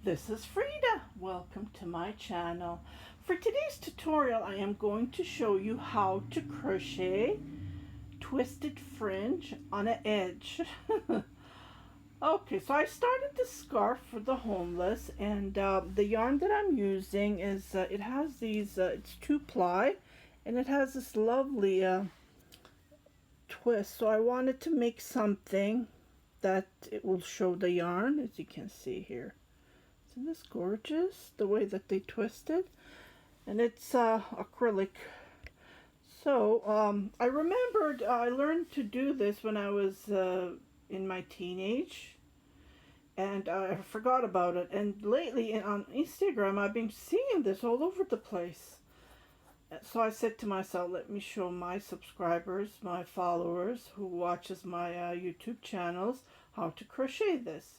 This is Frida. Welcome to my channel. For today's tutorial, I am going to show you how to crochet twisted fringe on an edge. Okay, so I started the scarf for the homeless, and the yarn that I'm using is, it has these, it's 2-ply, and it has this lovely twist. So I wanted to make something that it will show the yarn, as you can see here. Isn't this gorgeous, the way that they twisted? And it's acrylic. So I remembered I learned to do this when I was in my teenage, and I forgot about it. And lately on Instagram I've been seeing this all over the place. So I said to myself, let me show my subscribers, my followers who watches my YouTube channels, how to crochet this.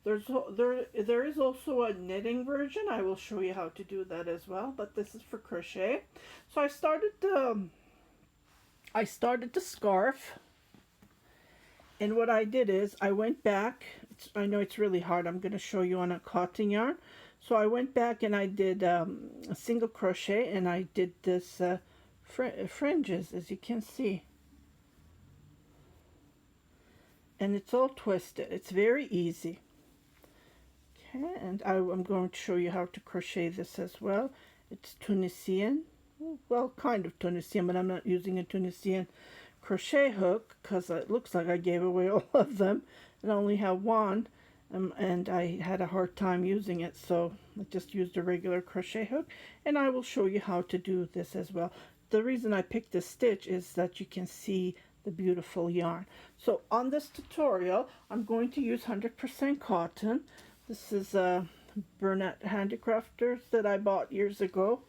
There is also a knitting version. I will show you how to do that as well, but this is for crochet. So I started the scarf, and what I did is I went back. I know it's really hard. I'm going to show you on a cotton yarn. So I went back and I did a single crochet, and I did this fringes, as you can see. And it's all twisted. It's very easy. Okay, and I'm going to show you how to crochet this as well. It's Tunisian, well, kind of Tunisian, but I'm not using a Tunisian crochet hook because it looks like I gave away all of them and I only have one, and I had a hard time using it, so I just used a regular crochet hook. And I will show you how to do this as well. The reason I picked this stitch is that you can see the beautiful yarn. So on this tutorial, I'm going to use 100% cotton. This is Bernat Handicrafters that I bought years ago.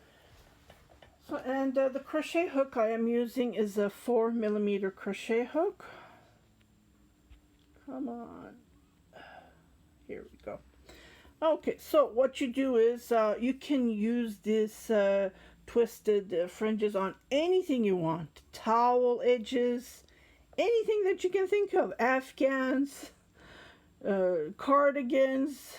So, and the crochet hook I am using is a 4mm crochet hook. Come on. Here we go. Okay, so what you do is you can use this twisted fringes on anything you want. Towel edges, anything that you can think of. Afghans, cardigans,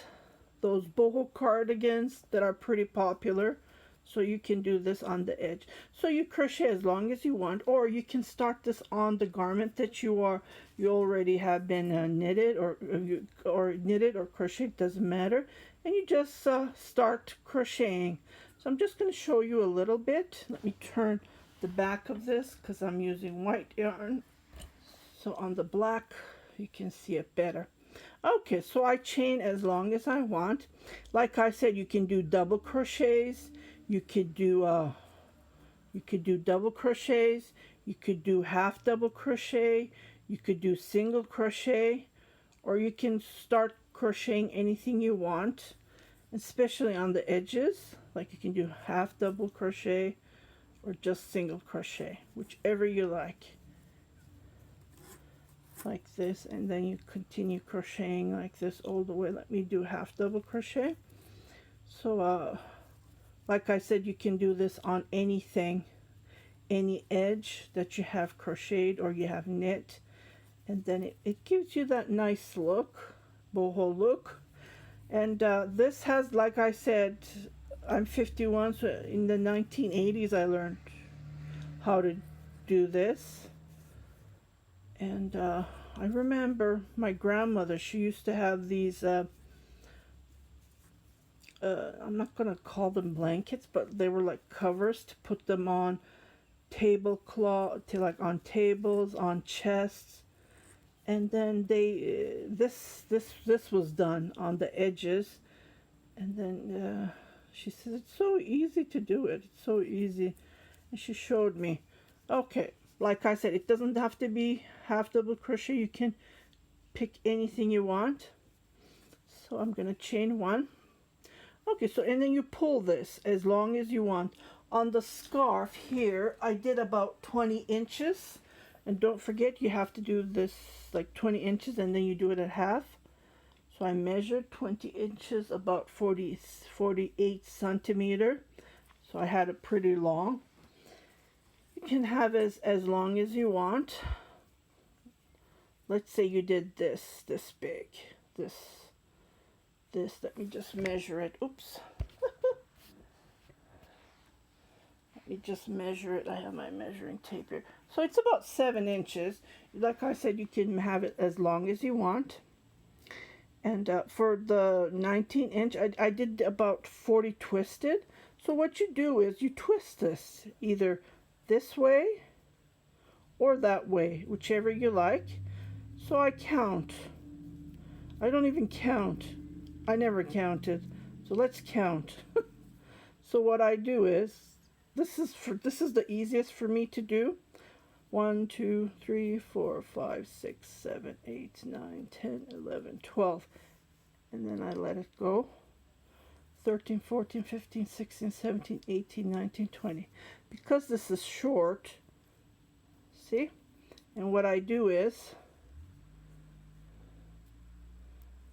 those boho cardigans that are pretty popular. So you can do this on the edge. So you crochet as long as you want, or you can start this on the garment that you already have been knitted or knitted or crocheted, doesn't matter, and you just start crocheting. So I'm just going to show you a little bit. Let me turn the back of this because I'm using white yarn, so on the black you can see it better. Okay, so I chain as long as I want. Like I said, you can do double crochets. You could do double crochets. You could do half double crochet. You could do single crochet, or you can start crocheting anything you want, especially on the edges. Like you can do half double crochet or just single crochet, whichever you like. Like this, and then you continue crocheting like this all the way. Let me do half double crochet. So like I said, you can do this on anything, any edge that you have crocheted or you have knit, and then it gives you that nice look, boho look. And this has, like I said, I'm 51, so in the 1980s I learned how to do this. And I remember my grandmother, she used to have these, I'm not going to call them blankets, but they were like covers to put them on tablecloth, on tables, on chests. And then they, this was done on the edges. And then she says, it's so easy to do it. It's so easy. And she showed me. Okay. Like I said, it doesn't have to be half double crochet. You can pick anything you want. So I'm going to chain one. Okay, so and then you pull this as long as you want. On the scarf here, I did about 20 inches. And don't forget, you have to do this like 20 inches, and then you do it at half. So I measured 20 inches, about 48 centimeter. So I had it pretty long. You can have as long as you want. Let's say you did this big, this this. Let me just measure it. Oops. Let me just measure it. I have my measuring tape here. So it's about 7 inches. Like I said, you can have it as long as you want. And for the 19-inch, I did about 40 twisted. So what you do is you twist this either this way or that way, whichever you like. So I count. I don't even count. I never counted. So let's count. So what I do is, this is the easiest for me to do. 1, 2, 3, 4, 5, 6, 7, 8, 9, 10, 11, 12. And then I let it go. 13, 14, 15, 16, 17, 18, 19, 20. Because this is short, see? And what I do is,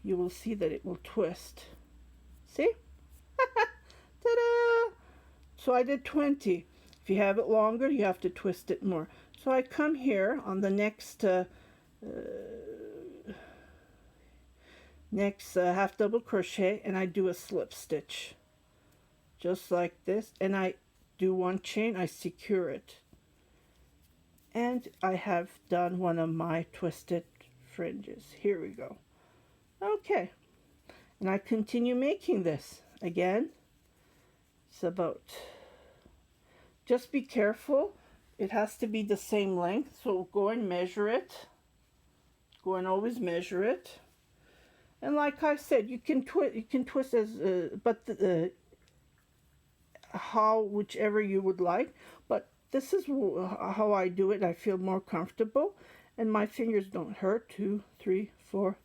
you will see that it will twist. See? Ta-da! So I did 20. If you have it longer, you have to twist it more. So I come here on the next half double crochet, and I do a slip stitch just like this, and I do 1 chain, I secure it, and I have done one of my twisted fringes. Here we go. Okay, and I continue making this again. It's about, just be careful, it has to be the same length, so go and measure it. Go and always measure it. And like I said, you can twist as but how, whichever you would like, but this is how I do it. I feel more comfortable and my fingers don't hurt. 2, 3, 4,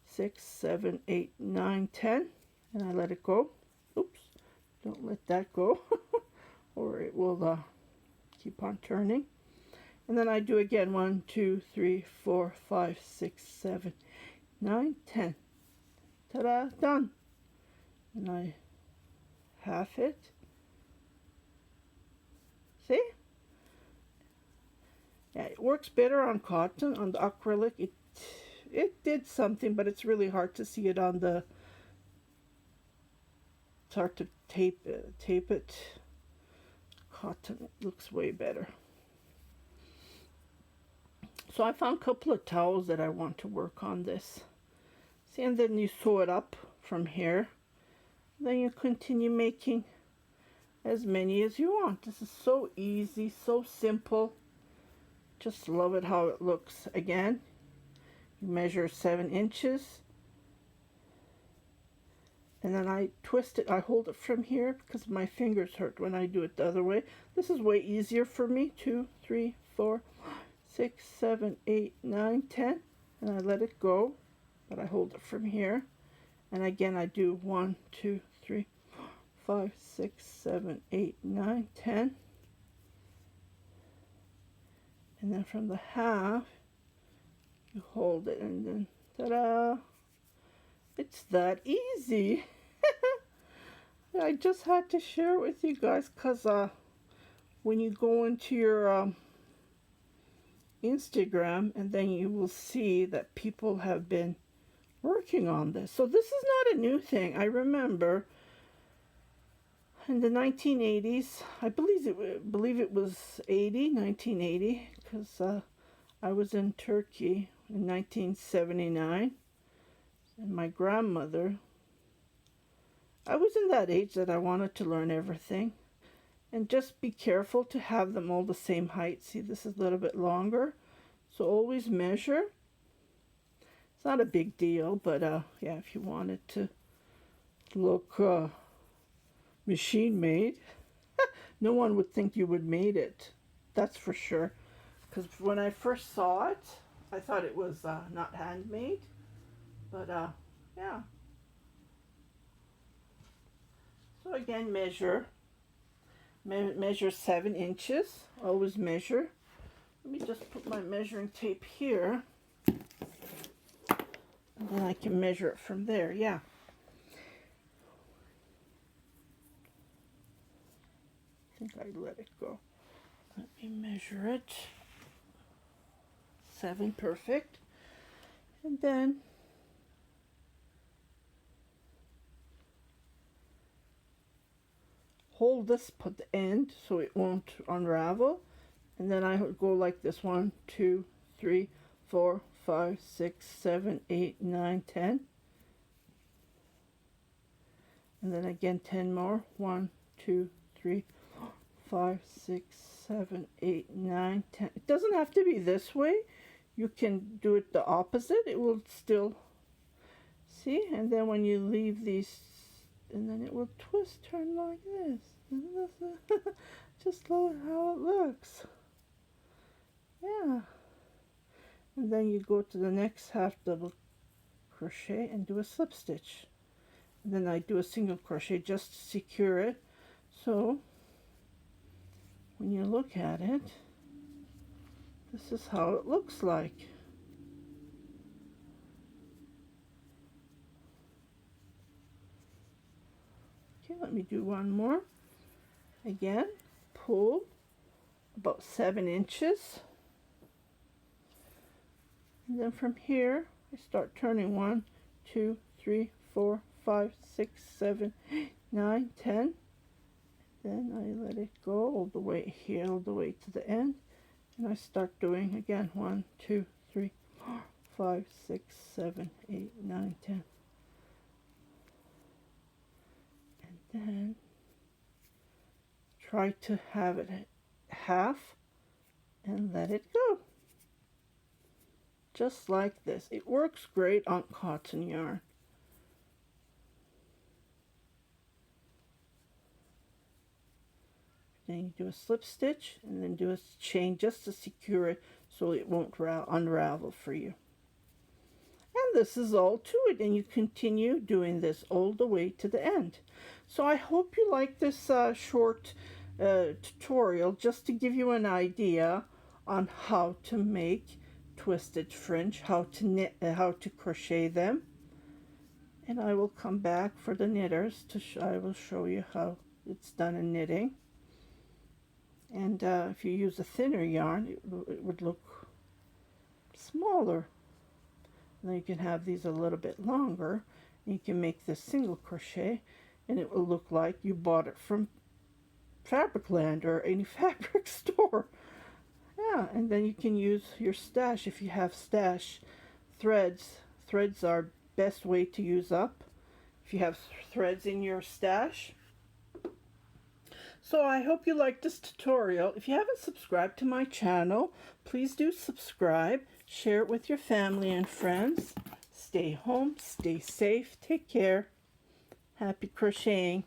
6, 7, 8, 9, 10, and I let it go. Oops, don't let that go or it will keep on turning. And then I do again 1, 2, 3, 4, 5, 6, 7, 9, 10. Ta-da, done. And I half it. See? Yeah, it works better on cotton. On the acrylic, it did something, but it's really hard to see it on the. It's hard to tape it. Cotton, it looks way better. So I found a couple of towels that I want to work on this. See, and then you sew it up from here. Then you continue making as many as you want. This is so easy, so simple. Just love it how it looks. Again, you measure 7 inches. And then I twist it, I hold it from here because my fingers hurt when I do it the other way. This is way easier for me. 2, 3, 4, 6, 7, 8, 9, 10. And I let it go, but I hold it from here. And again, I do 1, 2, 3, 4, 5, 6, 7, 8, 9, 10. And then from the half, you hold it and then ta-da! It's that easy. I just had to share it with you guys because when you go into your Instagram, and then you will see that people have been working on this. So this is not a new thing. I remember in the 1980s, I believe it was 1980, because I was in Turkey in 1979, and my grandmother, I was in that age that I wanted to learn everything. And just be careful to have them all the same height. See, this is a little bit longer, so always measure. It's not a big deal, but yeah, if you want it to look machine made, no one would think you would made it. That's for sure. Because when I first saw it, I thought it was not handmade, but yeah. So again, measure 7 inches. Always measure. Let me just put my measuring tape here, and then I can measure it from there. Yeah. I think I let it go. Let me measure it. 7, perfect. And then hold this at the end so it won't unravel, and then I go like this: 1, 2, 3, 4, 5, 6, 7, 8, 9, 10, and then again 10 more: 1, 2, 3, 4, 5, 6, 7, 8, 9, 10. It doesn't have to be this way. You can do it the opposite. It will still, see, and then when you leave these, and then it will twist, turn like this. Just look how it looks. Yeah. And then you go to the next half double crochet and do a slip stitch. And then I do a single crochet just to secure it. So when you look at it, this is how it looks like. Okay, let me do one more. Again, pull about 7 inches. And then from here, I start turning 1, 2, 3, 4, 5, 6, 7, 8, 9, 10. Then I let it go all the way here, all the way to the end. And I start doing again 1, 2, 3, 4, 5, 6, 7, 8, 9, 10. And then try to have it half and let it go. Just like this. It works great on cotton yarn. Then you do a slip stitch and then do a chain just to secure it so it won't unravel for you. And this is all to it, and you continue doing this all the way to the end. So I hope you like this short tutorial, just to give you an idea on how to make twisted fringe, how to knit, how to crochet them. And I will come back for the knitters I will show you how it's done in knitting. And if you use a thinner yarn, it would look smaller. And then you can have these a little bit longer. And you can make this single crochet, and it will look like you bought it from Fabricland or any fabric store. Yeah, and then you can use your stash if you have stash threads. Threads are best way to use up if you have threads in your stash. So I hope you liked this tutorial. If you haven't subscribed to my channel, please do subscribe. Share it with your family and friends. Stay home, stay safe, take care. Happy crocheting.